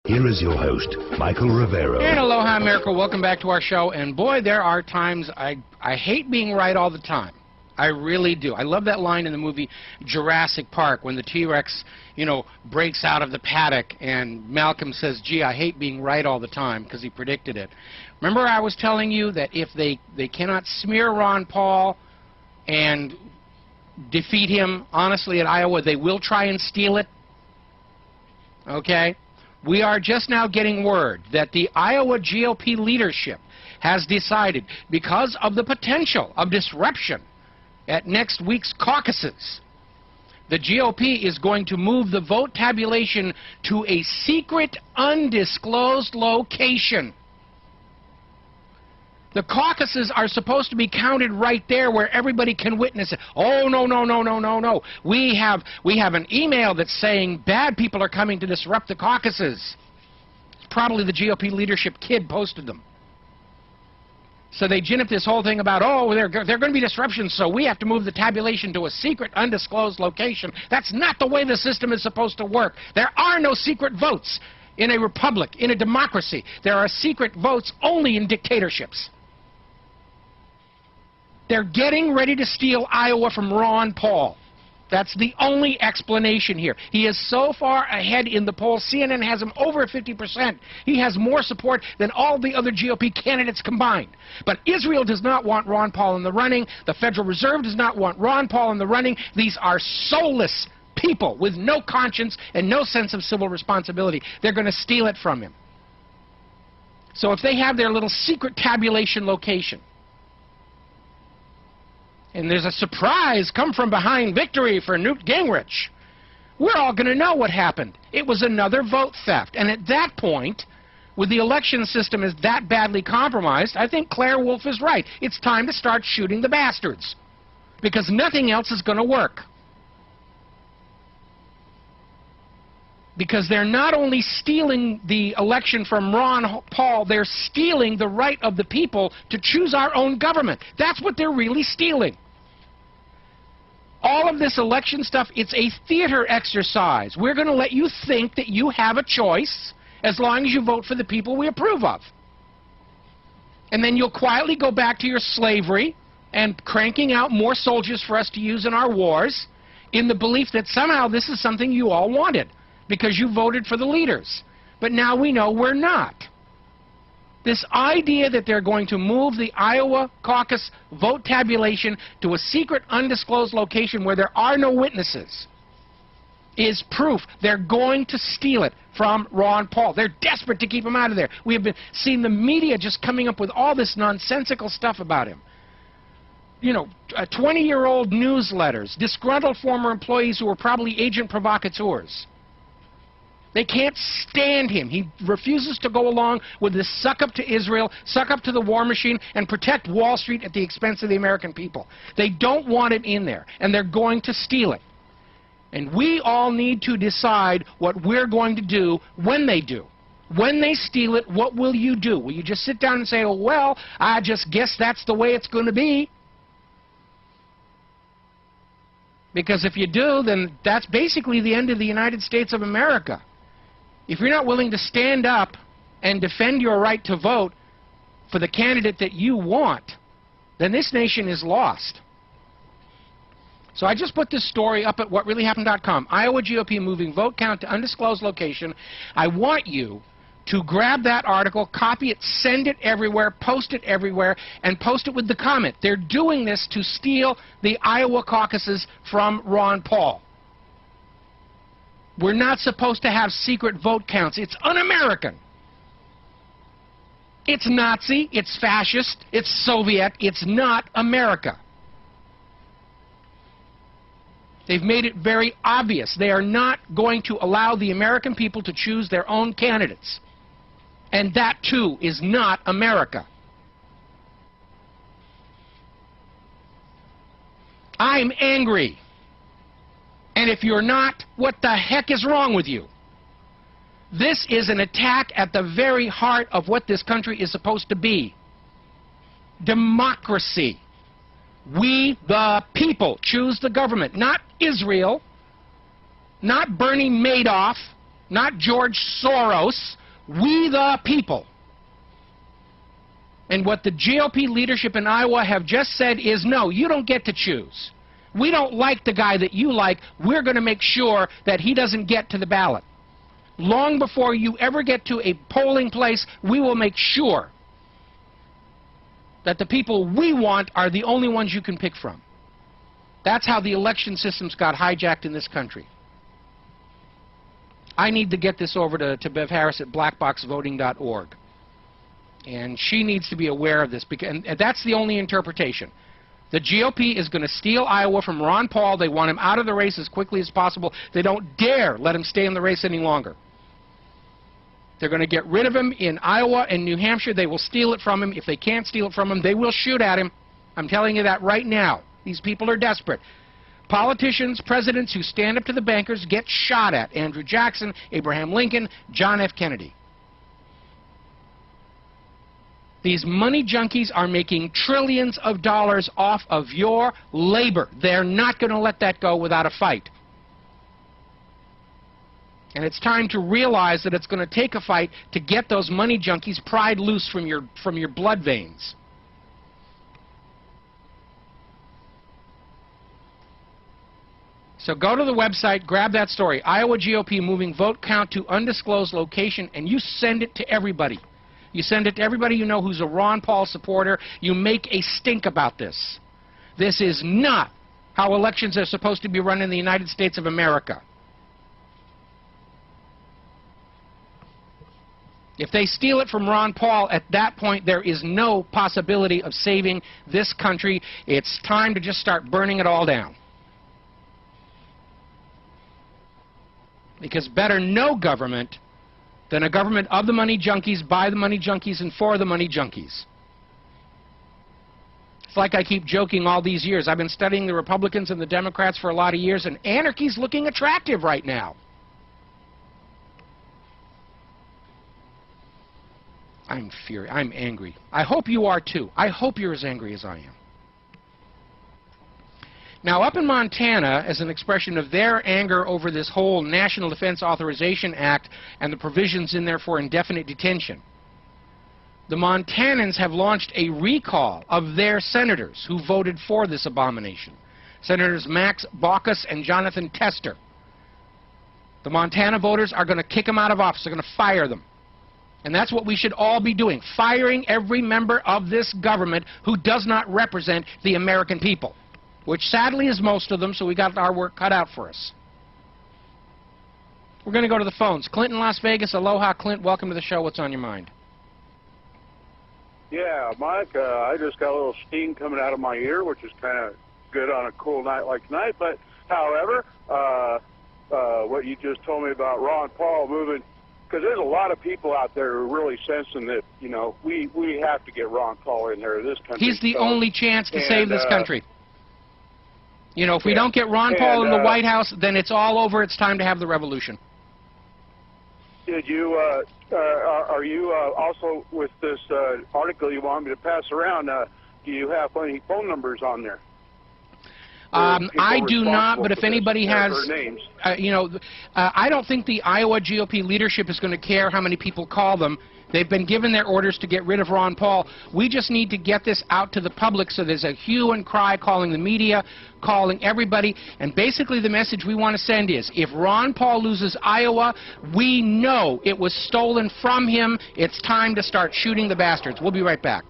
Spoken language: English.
Here is your host, Michael Rivero. And aloha, America. Welcome back to our show. And boy, there are times I hate being right all the time. I really do. I love that line in the movie Jurassic Park when the T-Rex, breaks out of the paddock and Malcolm says, gee, I hate being right all the time, because he predicted it. Remember I was telling you that if they cannot smear Ron Paul and defeat him honestly at Iowa, they will try and steal it? Okay? We are just now getting word that the Iowa GOP leadership has decided, because of the potential of disruption at next week's caucuses, the GOP is going to move the vote tabulation to a secret, undisclosed location. The caucuses are supposed to be counted right there where everybody can witness it. Oh, no, no, no, no, no, no. We have an email that's saying bad people are coming to disrupt the caucuses. It's probably the GOP leadership kid posted them. So they gin up this whole thing about, oh, they're going to be disruptions, so we have to move the tabulation to a secret, undisclosed location. That's not the way the system is supposed to work. There are no secret votes in a republic, in a democracy. There are secret votes only in dictatorships. They're getting ready to steal Iowa from Ron Paul. That's the only explanation here. He is so far ahead in the polls. CNN has him over 50%. He has more support than all the other GOP candidates combined. But Israel does not want Ron Paul in the running. The Federal Reserve does not want Ron Paul in the running. These are soulless people with no conscience and no sense of civil responsibility. They're going to steal it from him. So if they have their little secret tabulation location, and there's a surprise come-from-behind victory for Newt Gingrich, we're all going to know what happened. It was another vote theft. And at that point, with the election system is that badly compromised, I think Claire Wolfe is right. It's time to start shooting the bastards, because nothing else is going to work. Because they're not only stealing the election from Ron Paul, they're stealing the right of the people to choose our own government. That's what they're really stealing. All of this election stuff, it's a theater exercise. We're going to let you think that you have a choice as long as you vote for the people we approve of. And then you'll quietly go back to your slavery and cranking out more soldiers for us to use in our wars in the belief that somehow this is something you all wanted because you voted for the leaders. But now we know we're not. This idea that they're going to move the Iowa caucus vote tabulation to a secret, undisclosed location where there are no witnesses is proof they're going to steal it from Ron Paul. They're desperate to keep him out of there. We have been seeing the media just coming up with all this nonsensical stuff about him. 20-year-old newsletters, disgruntled former employees who were probably agent provocateurs. They can't stand him. He refuses to go along with this suck up to Israel, suck up to the war machine, and protect Wall Street at the expense of the American people. They don't want him in there, and they're going to steal it. And we all need to decide what we're going to do when they do. When they steal it, what will you do? Will you just sit down and say, oh, well, I just guess that's the way it's going to be? Because if you do, then that's basically the end of the United States of America. If you're not willing to stand up and defend your right to vote for the candidate that you want, then this nation is lost. So I just put this story up at whatreallyhappened.com. Iowa GOP moving vote count to undisclosed location. I want you to grab that article, copy it, send it everywhere, post it everywhere, and post it with the comment. They're doing this to steal the Iowa caucuses from Ron Paul. We're not supposed to have secret vote counts. It's un-American. It's Nazi, it's fascist, it's Soviet, it's not America. They've made it very obvious. They are not going to allow the American people to choose their own candidates. And that, too, is not America. I'm angry. And if you're not, what the heck is wrong with you? This is an attack at the very heart of what this country is supposed to be. Democracy. We, the people, choose the government. Not Israel, not Bernie Madoff, not George Soros. We the people. And what the GOP leadership in Iowa have just said is, no, you don't get to choose. We don't like the guy that you like. We're going to make sure that he doesn't get to the ballot. Long before you ever get to a polling place, we will make sure that the people we want are the only ones you can pick from. That's how the election systems got hijacked in this country. I need to get this over to Bev Harris at blackboxvoting.org. And she needs to be aware of this, because, and that's the only interpretation. The GOP is going to steal Iowa from Ron Paul. They want him out of the race as quickly as possible. They don't dare let him stay in the race any longer. They're going to get rid of him in Iowa and New Hampshire. They will steal it from him. If they can't steal it from him, they will shoot at him. I'm telling you that right now. These people are desperate. Politicians, presidents who stand up to the bankers get shot at. Andrew Jackson, Abraham Lincoln, John F. Kennedy. These money junkies are making trillions of dollars off of your labor. They're not going to let that go without a fight. And it's time to realize that it's going to take a fight to get those money junkies pried loose from your blood veins. So go to the website, grab that story, Iowa GOP moving vote count to undisclosed location, and you send it to everybody. You send it to everybody you know who's a Ron Paul supporter. You make a stink about this. This is not how elections are supposed to be run in the United States of America. If they steal it from Ron Paul, at that point there is no possibility of saving this country. It's time to just start burning it all down. Because better no government than a government of the money junkies, by the money junkies, and for the money junkies. It's like I keep joking all these years. I've been studying the Republicans and the Democrats for a lot of years, and anarchy's looking attractive right now. I'm furious. I'm angry. I hope you are too. I hope you're as angry as I am. Now, up in Montana, as an expression of their anger over this whole National Defense Authorization Act and the provisions in there for indefinite detention, the Montanans have launched a recall of their senators who voted for this abomination. Senators Max Baucus and Jonathan Tester. The Montana voters are going to kick them out of office. They're going to fire them. And that's what we should all be doing, firing every member of this government who does not represent the American people, which sadly is most of them, so we got our work cut out for us. We're going to go to the phones. Clint in Las Vegas. Aloha, Clint. Welcome to the show. What's on your mind? Yeah, Mike, I just got a little steam coming out of my ear, which is kind of good on a cool night like tonight. But, however, what you just told me about Ron Paul moving, because there's a lot of people out there who are really sensing that, you know, we have to get Ron Paul in there in this country. He's the only chance to save this country. You know, if we don't get Ron Paul in the White House, then it's all over. It's time to have the revolution. Did you, are you also, with this article you want me to pass around, do you have any phone numbers on there? I do not, but if anybody has, you know, I don't think the Iowa GOP leadership is going to care how many people call them. They've been given their orders to get rid of Ron Paul. We just need to get this out to the public so there's a hue and cry, calling the media, calling everybody. And basically the message we want to send is, if Ron Paul loses Iowa, we know it was stolen from him. It's time to start shooting the bastards. We'll be right back.